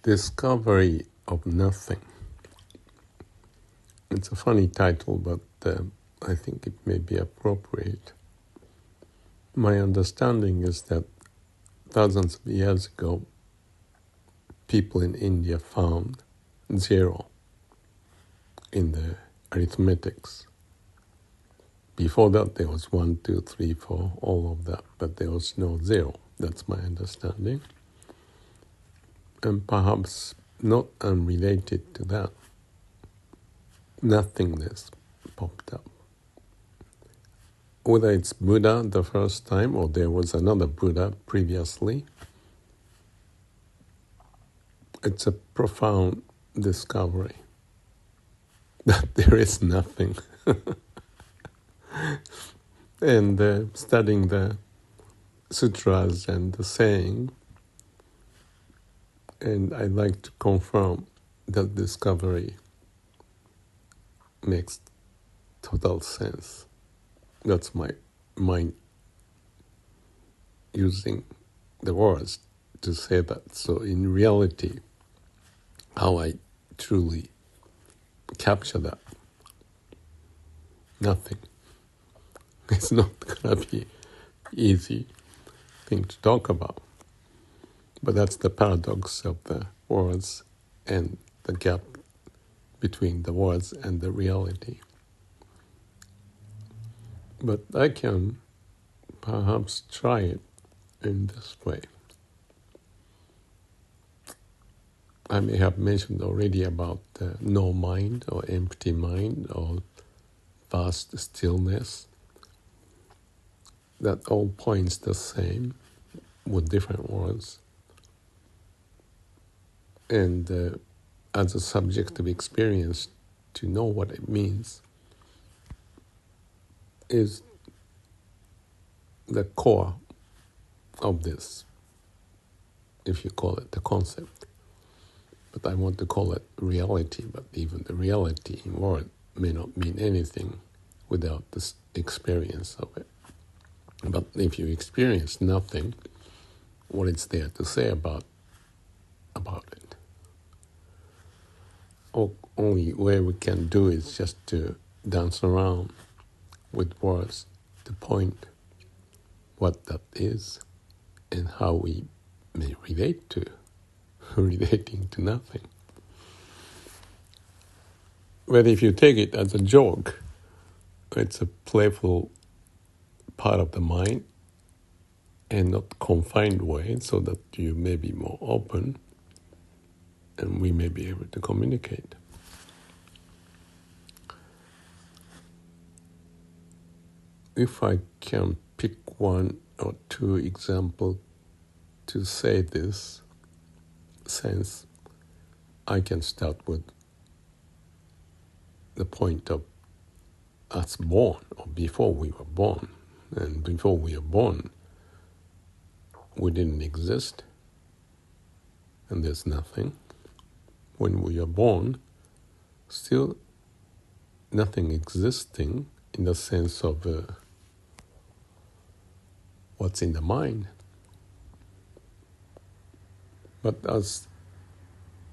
Discovery of Nothing. It's a funny title, but I think it may be appropriate. My understanding is that thousands of years ago, people in India found zero in the arithmetics. Before that, there was 1, 2, 3, 4, all of that, but there was no zero. That's my understanding. And perhaps not unrelated to that, nothingness popped up. Whether it's Buddha the first time or there was another Buddha previously, it's a profound discovery that there is nothing. And studying the sutras and the saying, and I'd like to confirm that discovery makes total sense. That's my mind using the words to say that. So in reality, how I truly capture that, nothing. It's not going to be easy thing to talk about. But that's the paradox of the words and the gap between the words and the reality. But I can perhaps try it in this way. I may have mentioned already about no mind or empty mind or vast stillness. That all points the same with different words. And as a subjective experience, to know what it means is the core of this, if you call it the concept. But I want to call it reality, but even the reality in word may not mean anything without this experience of it. But if you experience nothing, what is there to say about it? Only way we can do is just to dance around with words to point what that is and how we may relate to relating to nothing. But if you take it as a joke, it's a playful part of the mind and not confined way, so that you may be more open and we may be able to communicate. If I can pick one or two examples to say this sense, I can start with the point of us born, or before we were born. And before we were born, we didn't exist, and there's nothing. When we are born, still nothing existing in the sense of what's in the mind. But as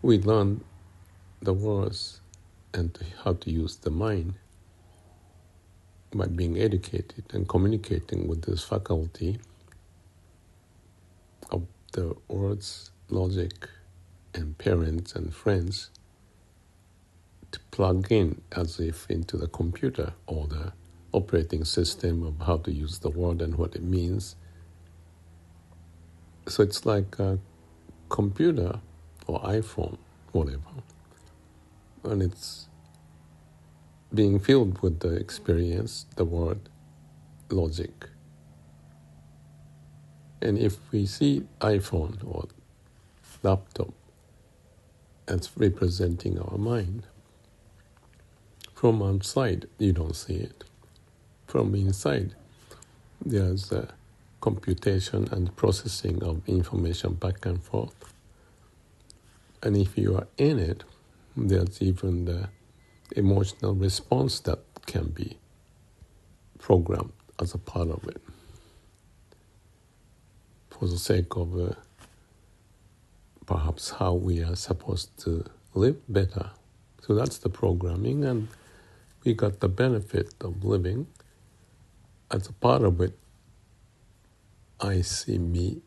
we learn the words and how to use the mind, by being educated and communicating with this faculty of the words, logic, and parents and friends, to plug in as if into the computer or the operating system of how to use the word and what it means. So it's like a computer or iPhone, whatever, and it's being filled with the experience, the word, logic. And if we see iPhone or laptop as representing our mind, from outside you don't see it. From inside, there's a computation and processing of information back and forth. And if you are in it, there's even the emotional response that can be programmed as a part of it, for the sake of perhaps how we are supposed to live better. So that's the programming, and we got the benefit of living. As a part of it, I see me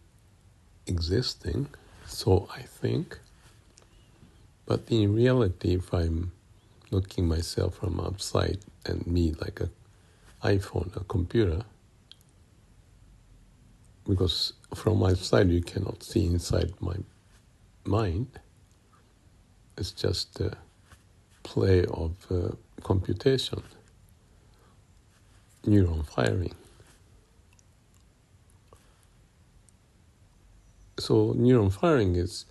existing, so I think. But in reality, if I'm looking myself from outside and me like an iPhone, a computer, because from outside you cannot see inside my mind, it's just a play of computation, neuron firing. So neuron firing is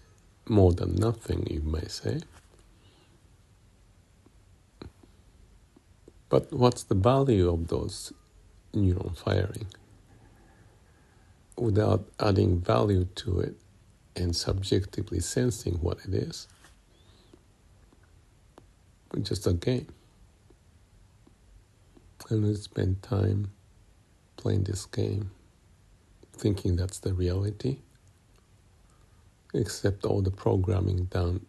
more than nothing, you may say. But what's the value of those neuron firing? Without adding value to it and subjectively sensing what it is, it's just a game. And we spend time playing this game, thinking that's the reality, except all the programming done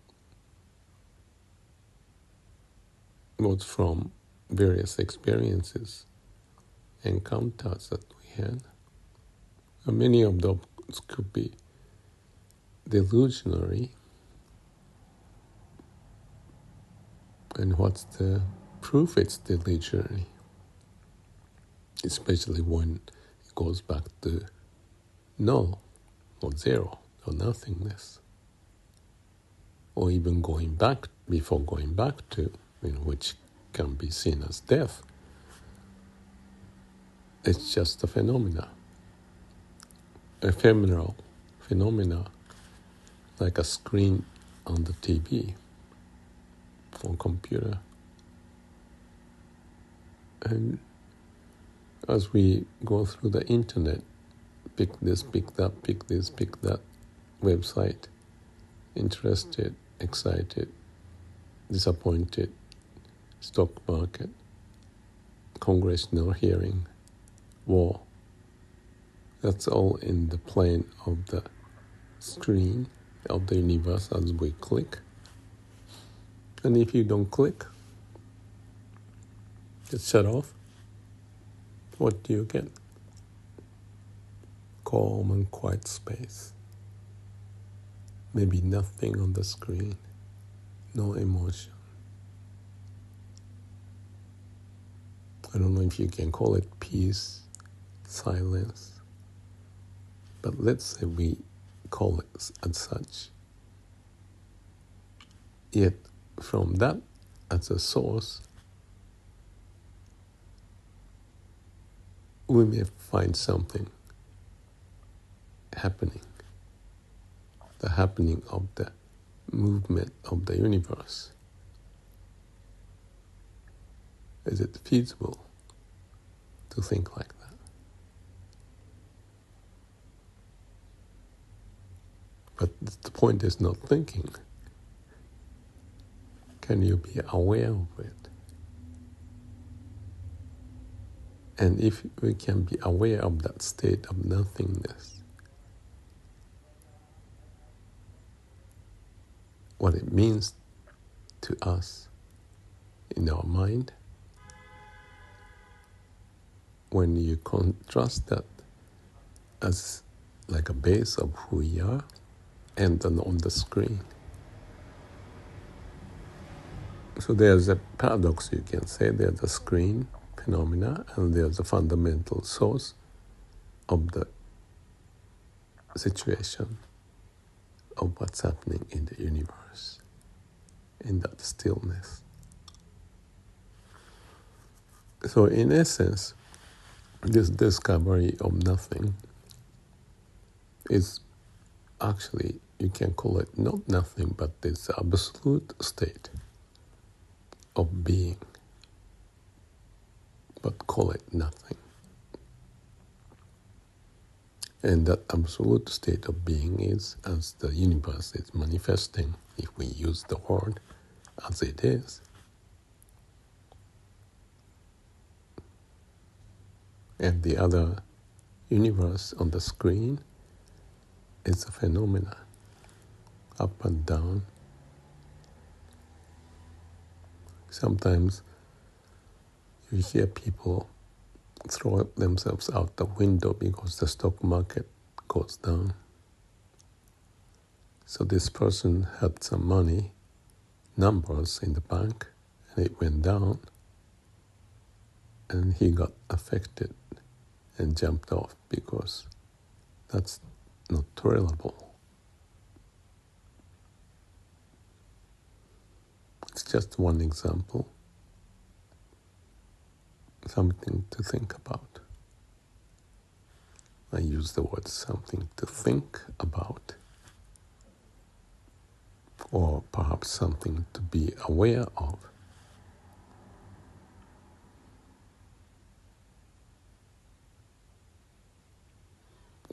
was from various experiences, encounters that we had. And many of those could be delusionary. And what's the proof it's delusionary? Especially when it goes back to null, or zero, or nothingness. Or even going back, before going back to, which can be seen as death. It's just a phenomena. Ephemeral phenomena, like a screen on the TV or computer. And as we go through the internet, pick this, pick that, pick this, pick that website, interested, excited, disappointed, stock market, congressional hearing, war. That's all in the plane of the screen of the universe as we click. And if you don't click, just shut off, what do you get? Calm and quiet space. Maybe nothing on the screen, no emotion. I don't know if you can call it peace, silence, but let's say we call it as such. Yet from that as a source, we may find something happening, the happening of the movement of the universe. Is it feasible to think like that? But the point is not thinking. Can you be aware of it? And if we can be aware of that state of nothingness, what it means to us in our mind, when you contrast that as like a base of who we are, and then on the screen. So there's a paradox, you can say. There's a screen phenomena, and there's a fundamental source of the situation of what's happening in the universe, in that stillness. So in essence, this discovery of nothing is actually, you can call it not nothing, but this absolute state of being, but call it nothing. And that absolute state of being is, as the universe is manifesting, if we use the word as it is. And the other universe on the screen is a phenomena, up and down. Sometimes you hear people throw themselves out the window because the stock market goes down. So this person had some money, numbers in the bank, and it went down, and he got affected and jumped off because that's not tolerable. It's just one example, something to think about. I use the word something to think about, or perhaps something to be aware of.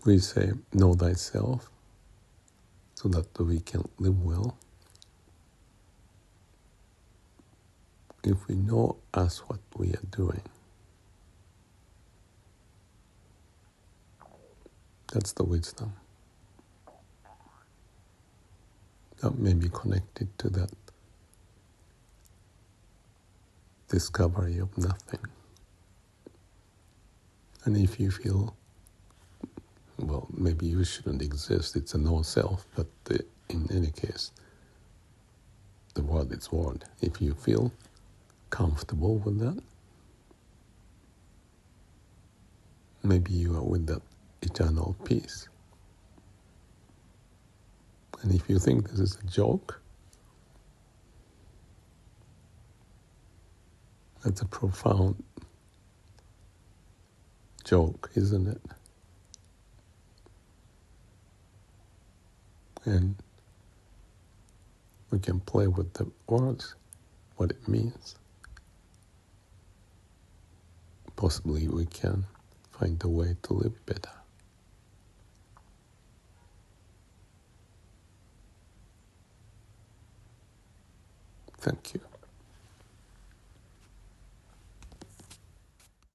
We say, know thyself, so that we can live well. If we know us what we are doing, that's the wisdom. That may be connected to that discovery of nothing. And if you feel, well, maybe you shouldn't exist, it's a no-self, but in any case, the word is word. If you feel comfortable with that, maybe you are with that eternal peace. And if you think this is a joke, that's a profound joke, isn't it? And we can play with the words, what it means. Possibly we can find a way to live better. Thank you.